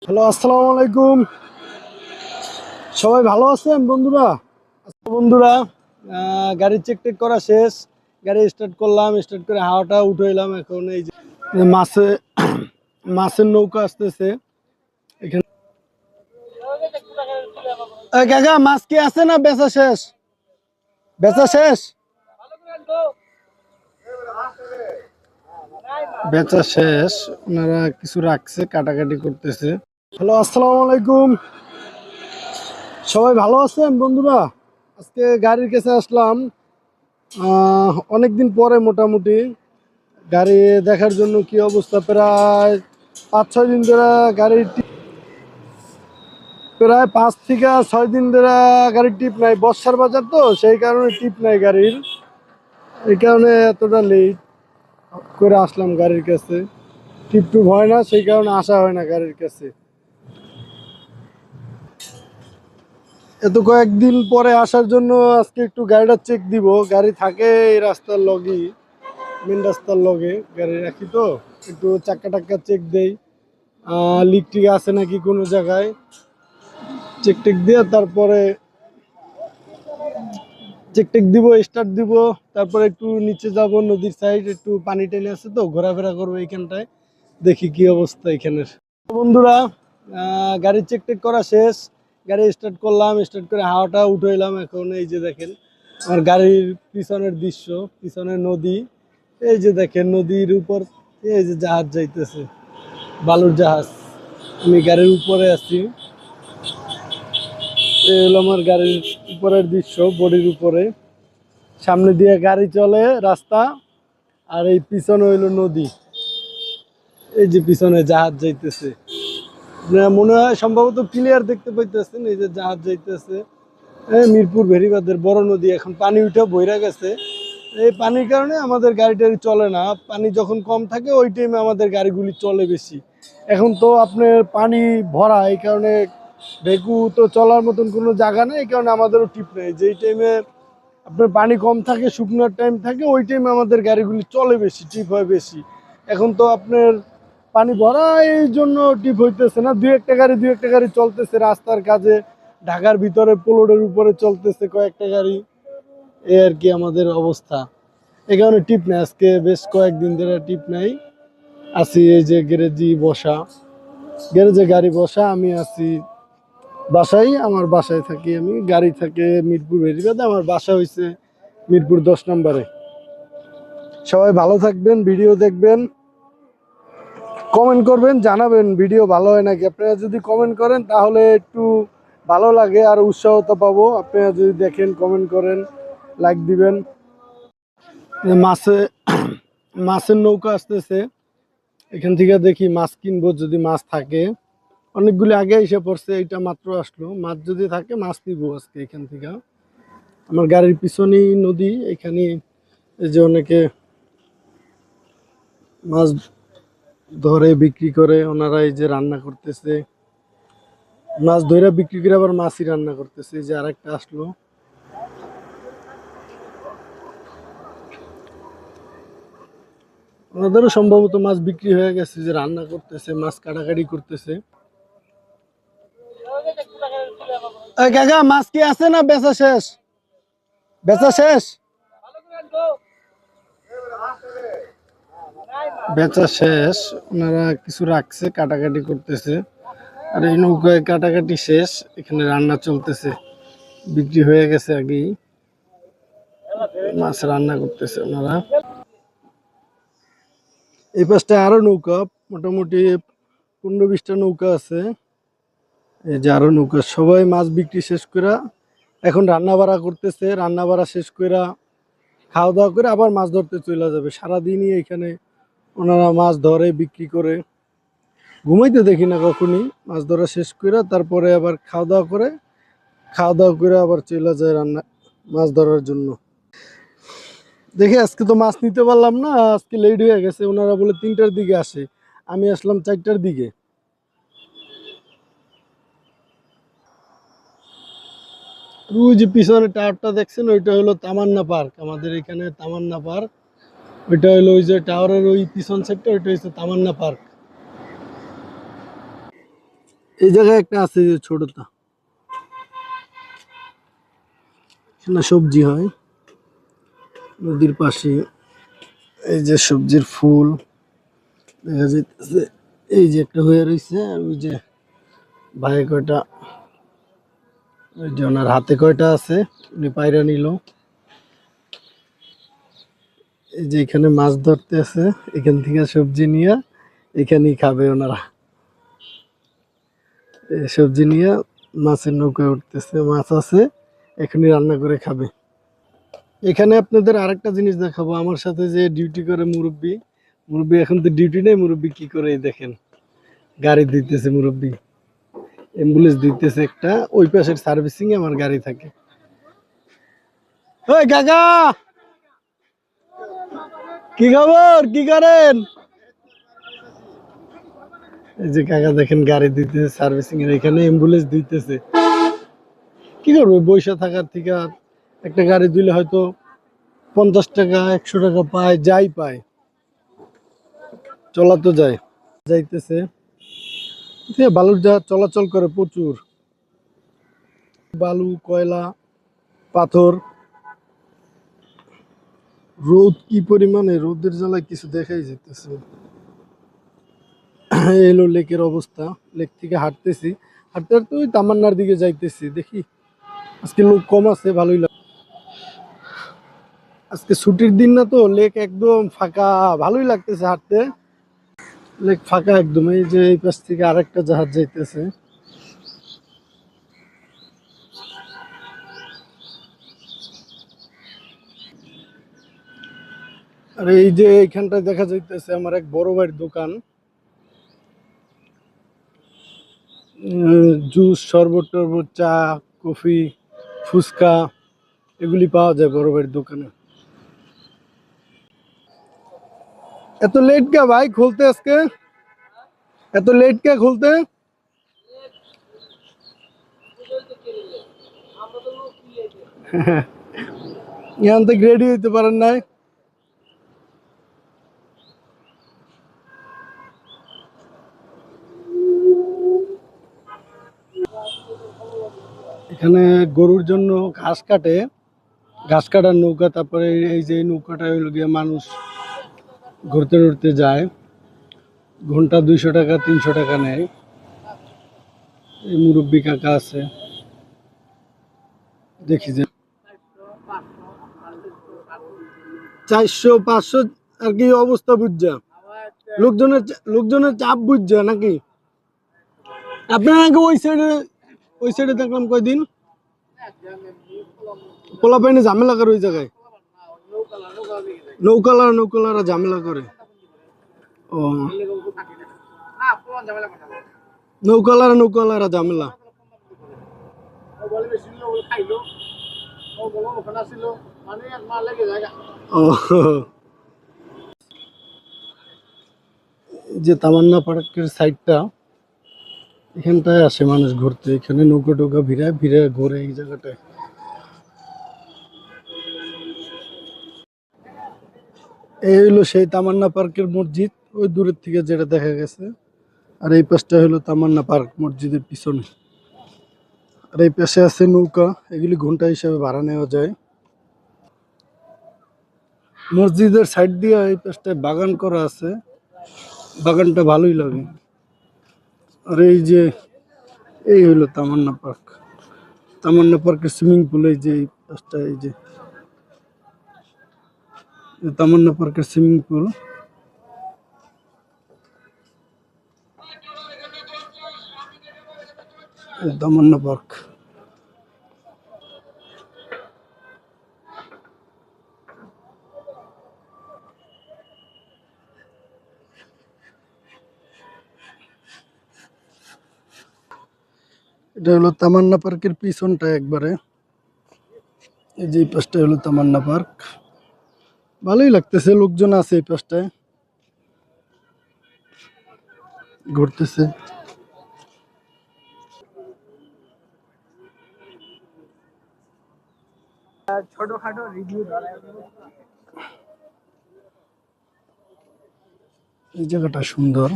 Hello, আসসালামু আলাইকুম। সবাই ভালো আছেন বন্ধুরা? আচ্ছা বন্ধুরা, গাড়ি চেক টেক করা শেষ। গাড়ি স্টার্ট করলাম, স্টার্ট করে হাওয়াটা উঠাইলাম। এখন এই যে মাছে মাছের নৌকা আসতেছে এখানে। কাকা, মাছ কি আছে না বেচা শেষ? বেচা শেষ, বেচা শেষ। ওনারা কিছু রাখছে, কাটাকাটি করতেছে। হ্যালো, আসসালামু আলাইকুম। সবাই ভালো আছেন বন্ধুরা? আজকে গাড়ির কাছে আসলাম অনেকদিন পরে, মোটামুটি গাড়ি দেখার জন্য। কি অবস্থা, প্রায় 5-6 দিন ধরে গাড়ির প্রায় 5 থেকে 6 দিন ধরে গাড়ির টিপ নাই। বর্ষার বাজার তো, সেই কারণে টিপ নাই গাড়ির। এই কারণে এতটা লেট করে আসলাম গাড়ির কাছে। টিপ টুপ হয় না, সেই কারণে আসা হয় না গাড়ির কাছে। এত কয়েকদিন পরে আসার জন্য আজকে একটু গাড়িটা চেক দিব। গাড়ি থাকে এই রাস্তার লগেই, মেন রাস্তার লগে গাড়ি রাখি, তো একটু চাক্কা টাক্কা চেক দেই, লিক টিক আছে নাকি কোনো জায়গায়, চেক টেক দিয়ে তারপরে চেক টেক দিব, স্টার্ট দিব। তারপরে একটু নিচে যাব, নদীর সাইড একটু পানি টেনে আছে তো, ঘোরাফেরা করবো এইখানটায়, দেখি কি অবস্থা এখানের। বন্ধুরা, গাড়ি চেক টেক করা শেষ। গাড়ি স্টার্ট করলাম, স্টার্ট করে হাওয়াটা উঠাইলাম। এখন এই যে দেখেন আমার গাড়ির পিছনের দৃশ্য, পিছনে নদী। এই যে দেখেন নদীর উপর এই যে জাহাজ যাইতেছে, বালুর জাহাজ। আমি গাড়ির উপরে আছি। এই হলো আমার গাড়ির উপরের দৃশ্য, বডির উপরে। সামনে দিয়ে গাড়ি চলে রাস্তা, আর এই পিছনে হইলো নদী। এই যে পিছনে জাহাজ যাইতেছে, মনে হয় সম্ভবত ক্লিয়ার দেখতে পাইতেছেন। এই যে জাহাজ যাইতেছে, মিরপুর ভেরিবাদের বড় নদী। এখন পানি উঠে বইরা গেছে। এই পানির কারণে আমাদের গাড়ি টাড়ি চলে না। পানি যখন কম থাকে ওই টাইমে আমাদের গাড়িগুলি চলে বেশি। এখন তো আপনার পানি ভরা, এই কারণে ভেকু তো চলার মতন কোনো জায়গা নেই। এই কারণে আমাদেরও টিপ নেই। যেই টাইমে আপনার পানি কম থাকে, শুকনোর টাইম থাকে, ওই টাইমে আমাদের গাড়িগুলি চলে বেশি, টিপ হয় বেশি। এখন তো আপনার পানি ভরা, এই জন্য টিপ হইতেছে না। দু একটা গাড়ি চলতেছে রাস্তার কাজে, ঢাকার ভিতরে পোলোডের উপরে চলতেছে কয়েকটা গাড়ি। এই আর কি আমাদের অবস্থা। এই কারণে টিপ নাই, আজকে বেশ কয়েকদিন ধরে টিপ নাই। আছি এই যে গ্যারেজে গাড়ি বসা। আমি আছি বাসায়, আমার বাসায় থাকি আমি। গাড়ি থাকে মিরপুর ভেরিবাদে, আমার বাসা হয়েছে মিরপুর 10 নম্বরে। সবাই ভালো থাকবেন, ভিডিও দেখবেন, কমেন্ট করবেন, জানাবেন ভিডিও ভালো হয় নাকি। আপনারা যদি কমেন্ট করেন তাহলে একটু ভালো লাগে, আর উৎসাহতা পাবো। আপনারা যদি দেখেন, কমেন্ট করেন, লাইক দিবেন। মাছে মাছের নৌকা আসতেছে, এখান থেকে দেখি মাছ কিনবো যদি মাছ থাকে। অনেকগুলি আগে এসে পড়ছে, এটা মাত্র আসলো। মাছ যদি থাকে মাছ নিবো আজকে এখান থেকে। আমার গাড়ির পিছনেই নদী, এখানে এই যে অনেকে মাছ ধরে বিক্রি করে, ওনারা এই যে রান্না করতেছে, মাছ ধরে বিক্রি করে আবার মাছই রান্না করতেছে। এই যে আরেকটা আসলো, ওনাদেরও সম্ভবত মাছ বিক্রি হয়ে গেছে, যে রান্না করতেছে, মাছ কাটাকাটি করতেছে। কাকা, মাছ কি আছে না বেচা শেষ? বেচা শেষ, বেচা শেষ। ওনারা কিছু রাখছে, কাটাকাটি করতেছে। আর এই নৌকায় কাটাকাটি শেষ, এখানে রান্না চলতেছে, বিক্রি হয়ে গেছে আগেই। মাছ রান্না করতেছে ওনারা। এই পাশটা আরো নৌকা, মোটামুটি 15-20টা নৌকা আছে। এই যে আরো নৌকা, সবাই মাছ বিক্রি শেষ করে এখন রান্না বাড়া করতেছে। রান্না বাড়া শেষ করে খাওয়া দাওয়া করে আবার মাছ ধরতে চলে যাবে। সারাদিনই এখানে ওনারা মাছ ধরে বিক্রি করে, ঘুমাইতে দেখি না কখনই। মাছ ধরা শেষ করে তারপরে আবার খাওয়া দাওয়া করে আবার চলে যায় রান্না, মাছ ধরার জন্য। দেখি আজকে তো মাছ নিতে পারলাম না, আজকে লেট হয়ে গেছে। ওনারা বলে 3টার দিকে আসে, আমি আসলাম 4টার দিকে। ওই যে পিছনে টাওয়ারটা দেখছেন, ওইটা হলো তামান্না পার্ক। আমাদের এখানে তামান্না পার্ক, ওইটা হলো ওই যে টাওয়ারের ওই পিছন সাইডটা, ওইটা হচ্ছে তামান্না পার্ক। এই জায়গায় একটা আছে যে ছোটটা, এখানে সবজি হয় নদীর পাশে। এই যে সবজির ফুল দেখা যাইতেছে, এই যে একটা হয়ে রয়েছে, আর ওই যে ভাই কয়টা, ওই যে ওনার হাতে কয়টা আছে উনি পায়রা নিল। এই যে এখানে মাছ ধরতে আছে, এখান থেকে সবজি নিয়ে এখানেই খাবে ওনারা। এই সবজি নিয়ে মাছের নৌকায় উঠতেছে, মাছ আছে এখনই রান্না করে খাবে। এখানে আপনাদের আরেকটা জিনিস দেখাবো, আমার সাথে যে ডিউটি করে মুরব্বি, মুরব্বি এখন তো ডিউটি নেই, মুরব্বি কি করে এই দেখেন গাড়ি দিতেছে, মুরব্বি অ্যাম্বুলেন্স দিতেছে একটা, ওই পাশের সার্ভিসিং এ আমার গাড়ি থাকে। ওই কাকা, কি খবর, কি করেন? এই যে কাকা দেখেন গাড়ি দিতেছে সার্ভিসিং এর, এখানে অ্যাম্বুলেন্স দিতেছে। কি করবো বৈশা থাকার থেকে, একটা গাড়ি দিলে হয়তো 50 টাকা 100 টাকা পায়, যাই পায়, চলা তো যায়। যাইতেছে, বালুর জাহাজ চলাচল করে প্রচুর, বালু কয়লা পাথর। রোদ কি পরিমাণে, রোদের জ্বালায় কিছু দেখাই যেতেছে। এলো লেকের অবস্থা, লেক থেকে হাঁটতেছি, হাঁটতে হাঁটতে ওই তামান্নার দিকে যাইতেছি, দেখি আজকে লোক কম আছে, ভালোই লাগে। আজকে ছুটির দিন না তো, লেক একদম ফাঁকা, ভালোই লাগতেছে হাঁটতে, লেক ফাঁকা একদম। এই যে এই পাশ থেকে আরেকটা জাহাজ যাইতেছে। আর এই যে এইখানটায় দেখা যাইতেছে আমার এক বড় ভাইয়ের দোকান, জুস শরবত টরবত চা কফি ফুচকা এগুলি পাওয়া যায় বড় ভাইয়ের দোকানে। এত লেট কে ভাই খুলতে আজকে, এত লেট কে খুলতে? এখান থেকে রেডি হইতে পারেন নাই? এখানে গরুর জন্য ঘাস কাটে, ঘাস কাটার নৌকা, তারপরে এই যে এই নৌকাটা হইল গিয়ে মানুষ ঘুরতে ঘুরতে যায়, ঘন্টা 200 টাকা 300 টাকা নেয়। এই মুরব্বী কাকা আছে, দেখি যে 400 500 আর কি অবস্থা বুঝছা, লোকজনের লোকজনের চাপ বুঝছা নাকি? আপনার আগে ওই সাইডে দেখলাম কয়দিন পোলা পাইনে ঝামেলা করে ওই জায়গায়, নৌকালারা ঝামেলা করে। ও, নৌকালারা ঝামেলা। ও, যে তামান্না পার্কের সাইডটা, এখানটায় আসে মানুষ ঘুরতে, এখানে নৌকা টোকা ভিড়ায় ভিড়ে ঘোরে এই জায়গাটায়। এই হইলো সেই তামান্না পার্কের মসজিদ, ওই দূরের থেকে যেটা দেখা গেছে। আর এই পাশটা হলো তামান্না পার্ক মসজিদের পিছনে। আর এই পাশে আছে নৌকা, এগুলি ঘন্টা হিসাবে ভাড়া নেওয়া যায়। মসজিদের সাইড দিয়ে এই পাশটায় বাগান করা আছে, বাগানটা ভালোই লাগে। আর এই যে এই হইলো তামান্না পার্ক, তামান্না পার্কের সুইমিং পুল, এই যে এই পাশটা, এই যে তামান্না পার্কের সুইমিং পুল। তামান্না পার্ক, এটা হলো তামান্না পার্কের পিছনটা একবারে। এই যে এই পাশটা হলো তামান্না পার্ক, ভালোই লাগতেছে, লোকজন আছে এই পাশটায় ঘুরতেছে। ছোটখাটো রিভিউ, এই জায়গাটা সুন্দর।